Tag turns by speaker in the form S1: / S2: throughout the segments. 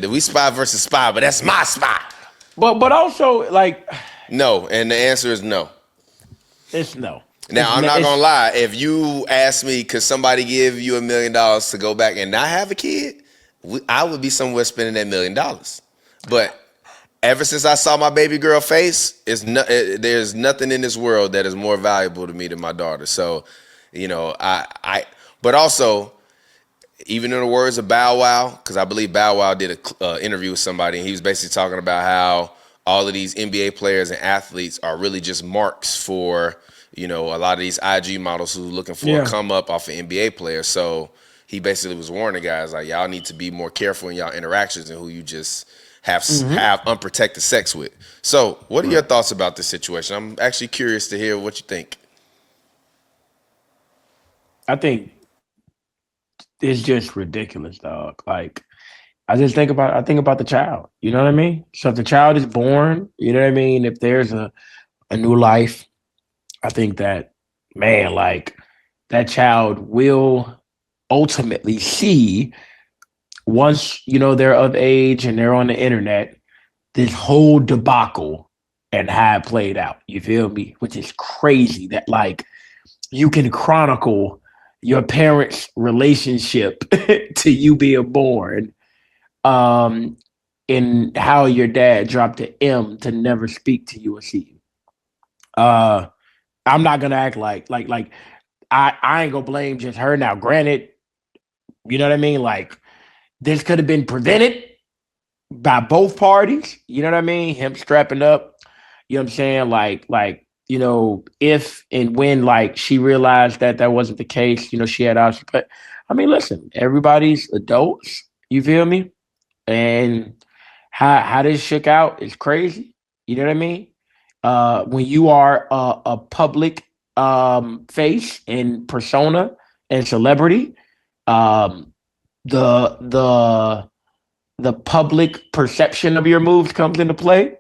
S1: said that we spy versus spy, but that's my spy.
S2: But also like
S1: No, and the answer is no.
S2: it's no.
S1: Now, I'm not gonna lie. If you ask me, could somebody give you $1 million to go back and not have a kid, I would be somewhere spending that $1 million. But ever since I saw my baby girl face, there's nothing in this world that is more valuable to me than my daughter. So, but also, even in the words of Bow Wow, because I believe Bow Wow did a interview with somebody, and he was basically talking about how all of these NBA players and athletes are really just marks for, a lot of these IG models who are looking for a come up off an NBA player. So he basically was warning guys like, y'all need to be more careful in y'all interactions and who you just have unprotected sex with. So what are your thoughts about this situation? I'm actually curious to hear what you think.
S2: I think it's just ridiculous, dog. Like I think about the child. You know what I mean? So if the child is born, you know what I mean? If there's a new life, I think that, man, like that child will ultimately see, once, they're of age and they're on the internet, this whole debacle and how it played out. You feel me? Which is crazy that like you can chronicle your parents' relationship to you being born, and how your dad dropped an M to never speak to you or see you. I'm not gonna act like I ain't gonna blame just her. Now, granted, you know what I mean? Like this could have been prevented by both parties. You know what I mean? Him strapping up. You know what I'm saying? If and when like she realized that wasn't the case, she had options. But I mean, listen, everybody's adults. You feel me? And how this shook out is crazy. You know what I mean? When you are a public face and persona and celebrity, the public perception of your moves comes into play.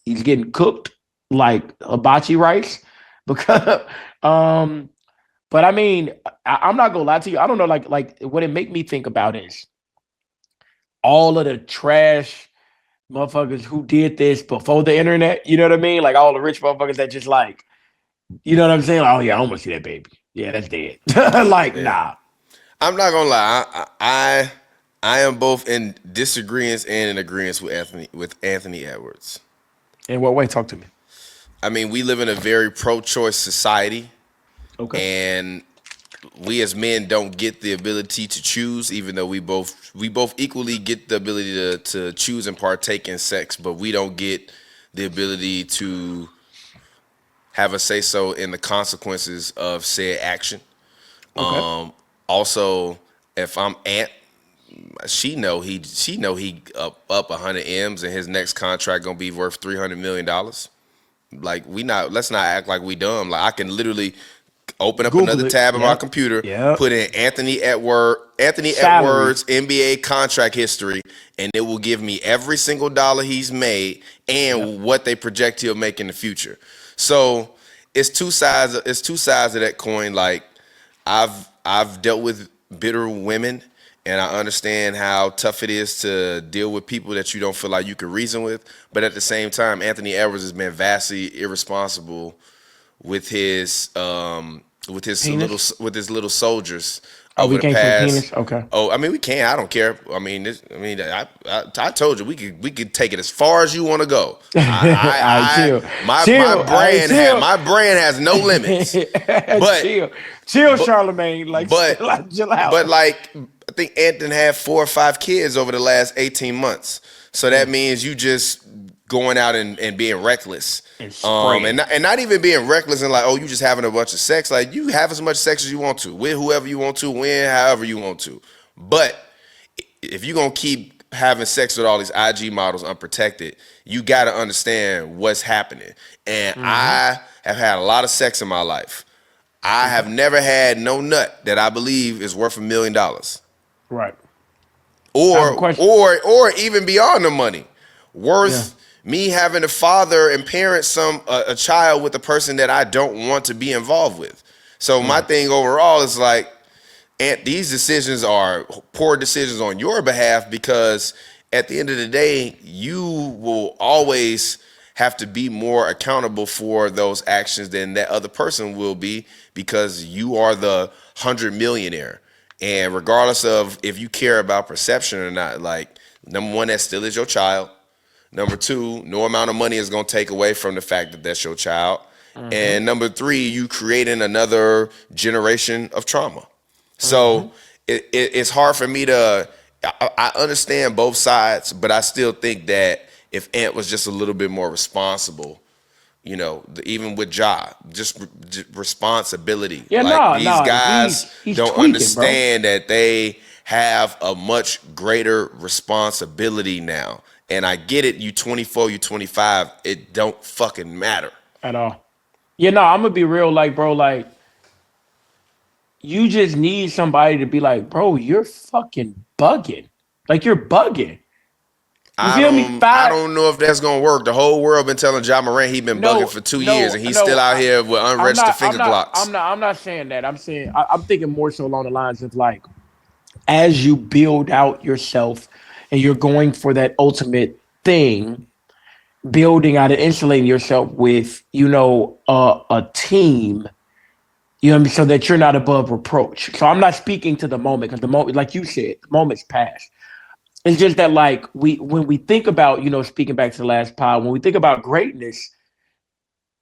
S2: He's getting cooked like hibachi rice because but I mean, I'm not gonna lie to you. I don't know, like what it make me think about is all of the trash motherfuckers who did this before the internet. You know what I mean? Like all the rich motherfuckers that just like, you know what I'm saying? Like, oh yeah, I want to see that baby. Yeah, that's dead. Like, nah.
S1: I'm not gonna lie. I am both in disagreements and in agreement with Anthony Edwards.
S2: In what way? Talk to me.
S1: I mean, we live in a very pro-choice society.
S2: Okay.
S1: And we as men don't get the ability to choose, even though we both equally get the ability to choose and partake in sex, but we don't get the ability to have a say so in the consequences of said action.
S2: Okay.
S1: Also, if I'm Ant, she know he up 100 M's and his next contract gonna be worth $300 million. Like let's not act like we dumb. Like I can literally open up
S2: Google
S1: another
S2: it.
S1: tab in my
S2: Yep.
S1: computer,
S2: Yep.
S1: put in Anthony Edwards
S2: Salary.
S1: NBA contract history, and it will give me every single dollar he's made and what they project he'll make in the future. So it's two sides. It's two sides of that coin. Like I've dealt with bitter women, and I understand how tough it is to deal with people that you don't feel like you can reason with. But at the same time, Anthony Edwards has been vastly irresponsible with his little soldiers
S2: Oh,
S1: over
S2: we
S1: the
S2: can't say
S1: past.
S2: penis? Okay.
S1: Oh, I mean we can. I don't care. I told you we could take it as far as you want to go.
S2: All right, chill.
S1: My
S2: Chill. All right, chill.
S1: my brand has no limits. But
S2: chill, Charlemagne. Like,
S1: but
S2: chill out.
S1: but like I think Anthony had 4 or 5 kids over the last 18 months. So that means you just going out and being reckless. And not even being reckless and like, oh, you just having a bunch of sex. Like you have as much sex as you want to, with whoever you want to, when, however you want to. But if you're gonna keep having sex with all these IG models unprotected, you gotta understand what's happening. And I have had a lot of sex in my life. I have never had no nut that I believe is worth $1 million.
S2: Right.
S1: Or even beyond the money. Worth me having to father and parent a child with a person that I don't want to be involved with. So my thing overall is like, and these decisions are poor decisions on your behalf because at the end of the day, you will always have to be more accountable for those actions than that other person will be, because you are the 100 millionaire. And regardless of if you care about perception or not, like, number one, that still is your child. Number two, no amount of money is going to take away from the fact that that's your child. And number three, you creating another generation of trauma. So it's hard for me to. I understand both sides, but I still think that if Ant was just a little bit more responsible, even with Ja, just responsibility.
S2: Yeah,
S1: Like, these
S2: no,
S1: guys
S2: he's
S1: don't
S2: tweaking,
S1: understand that they have a much greater responsibility now. And I get it. You 24, you 25. It don't fucking matter
S2: at all. Yeah, no, I'm gonna be real, like, bro, like, you just need somebody to be like, bro, you're fucking bugging. Like, you're bugging. You
S1: I
S2: feel me?
S1: don't I don't know if that's gonna work. The whole world been telling Ja Morant he been bugging for 2 years, and he's still out here with unregistered finger glocks.
S2: I'm not saying that. I'm thinking more so along the lines of, like, as you build out yourself and you're going for that ultimate thing, building out and insulating yourself with, a team, you know what I mean, so that you're not above reproach. So I'm not speaking to the moment, because the moment, like you said, the moment's past. It's just that, like, when we think about, speaking back to the last pod, when we think about greatness,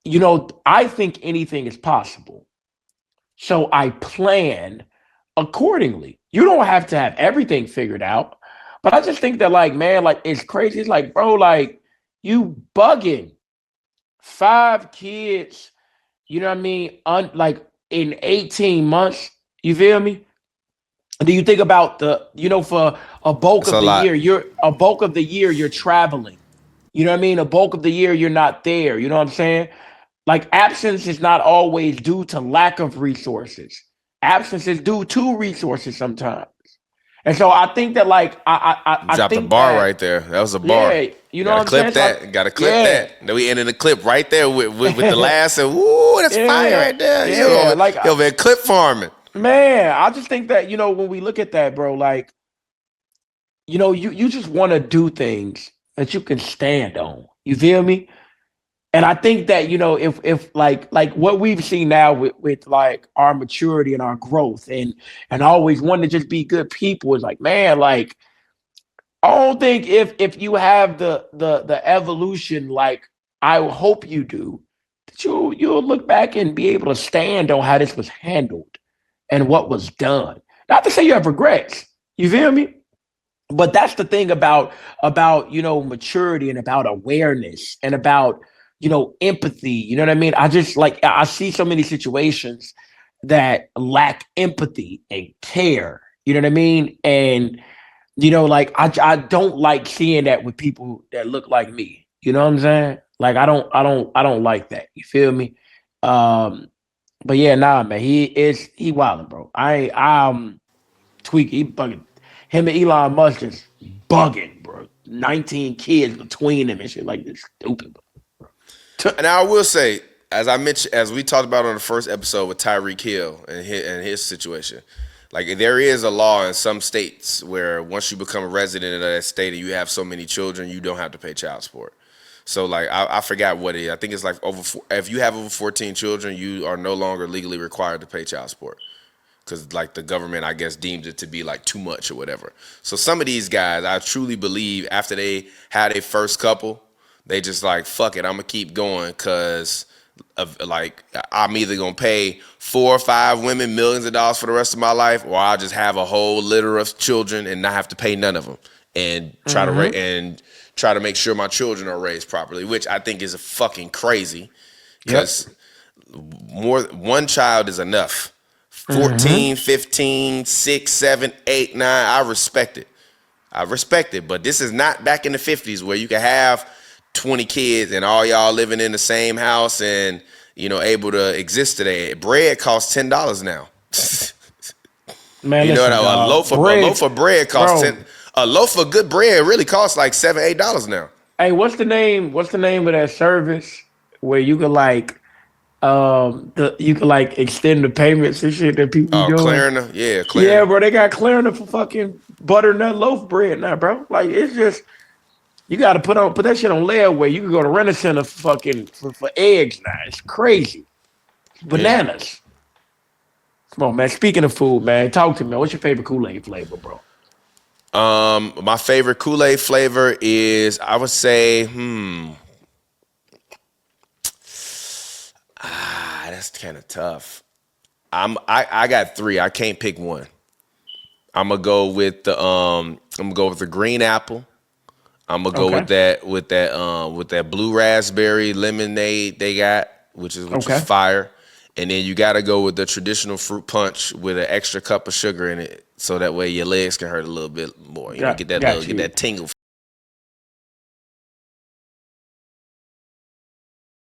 S2: I think anything is possible. So I plan accordingly. You don't have to have everything figured out, but I just think that, like, man, like, it's crazy. It's like, bro, like, you bugging 5 kids, you know what I mean? Like, in 18 months, you feel me? Do you think about for a bulk
S1: It's
S2: of
S1: a
S2: the
S1: lot.
S2: year, you're traveling. You know what I mean? A bulk of the year, you're not there. You know what I'm saying? Like, absence is not always due to lack of resources. Absence is due to resources sometimes. And so I think that, like,
S1: You
S2: I
S1: dropped a
S2: think
S1: bar
S2: that,
S1: right there. That was a bar.
S2: yeah, you know
S1: Gotta
S2: what I'm saying?
S1: clip
S2: So
S1: that. Gotta clip
S2: yeah,
S1: that. Then we ended the clip right there with the last. And woo, that's fire
S2: yeah,
S1: right there.
S2: yeah. Like,
S1: You over there clip farming.
S2: man, I just think that, when we look at that, bro, like, you just want to do things that you can stand on. You feel me? And I think that, if like what we've seen now with like our maturity and our growth, and always wanting to just be good people, is like, man, like, I don't think, if you have the evolution, like I hope you do, that you'll look back and be able to stand on how this was handled and what was done. Not to say you have regrets. You feel me? But that's the thing about maturity, and about awareness, and about empathy. You know what I mean? I just, like, I see so many situations that lack empathy and care. You know what I mean? And like, I don't like seeing that with people that look like me. You know what I'm saying? Like, I don't like that. You feel me? But yeah, nah, man, he wilding, bro. I'm tweaking. He bugging. Him and Elon Musk is bugging, bro. 19 kids between them and shit, like this. Stupid, bro.
S1: And I will say, as I mentioned, as we talked about on the first episode with Tyreek Hill and his situation, like, there is a law in some states where once you become a resident of that state and you have so many children, you don't have to pay child support. So, like, I forgot what it is. I think it's like if you have over 14 children, you are no longer legally required to pay child support, because, like, the government, I guess, deemed it to be like too much or whatever. So some of these guys, I truly believe, after they had their first couple, they just like, fuck it, I'm gonna keep going, because of, like, I'm either gonna pay 4 or 5 women millions of dollars for the rest of my life, or I'll just have a whole litter of children and not have to pay none of them, and try to make sure my children are raised properly, which I think is fucking crazy, because one child is enough. 14, 15, 6, 7, 8, 9. I respect it. But this is not back in the 50s where you can have 20 kids and all y'all living in the same house and, able to exist today. Bread costs $10 now.
S2: Man,
S1: you know
S2: listen,
S1: what? A loaf of bread costs
S2: bro.
S1: 10. A loaf of good bread really costs like $7, $8 now.
S2: Hey, what's the name of that service where you can, like, You can like extend the payments and shit that people be
S1: Oh,
S2: doing.
S1: Klarna, yeah,
S2: Yeah,
S1: Klarna.
S2: bro, they got Klarna for fucking butternut loaf bread now, bro. Like it's just you got to put that shit on layaway. You can go to Rent a Center for fucking for eggs now. It's crazy,
S1: Yeah.
S2: bananas. Come on, man. Speaking of food, man, talk to me. What's your favorite Kool-Aid flavor, bro?
S1: My favorite Kool-Aid flavor is, I would say, that's kind of tough. I got three. I can't pick one. I'm gonna go with the green apple. I'm gonna go
S2: Okay,
S1: with that blue raspberry lemonade they got, which is
S2: okay,
S1: fire. And then you gotta go with the traditional fruit punch with an extra cup of sugar in it, so that way your legs can hurt a little bit more. You know, get
S2: got
S1: that
S2: you.
S1: tingle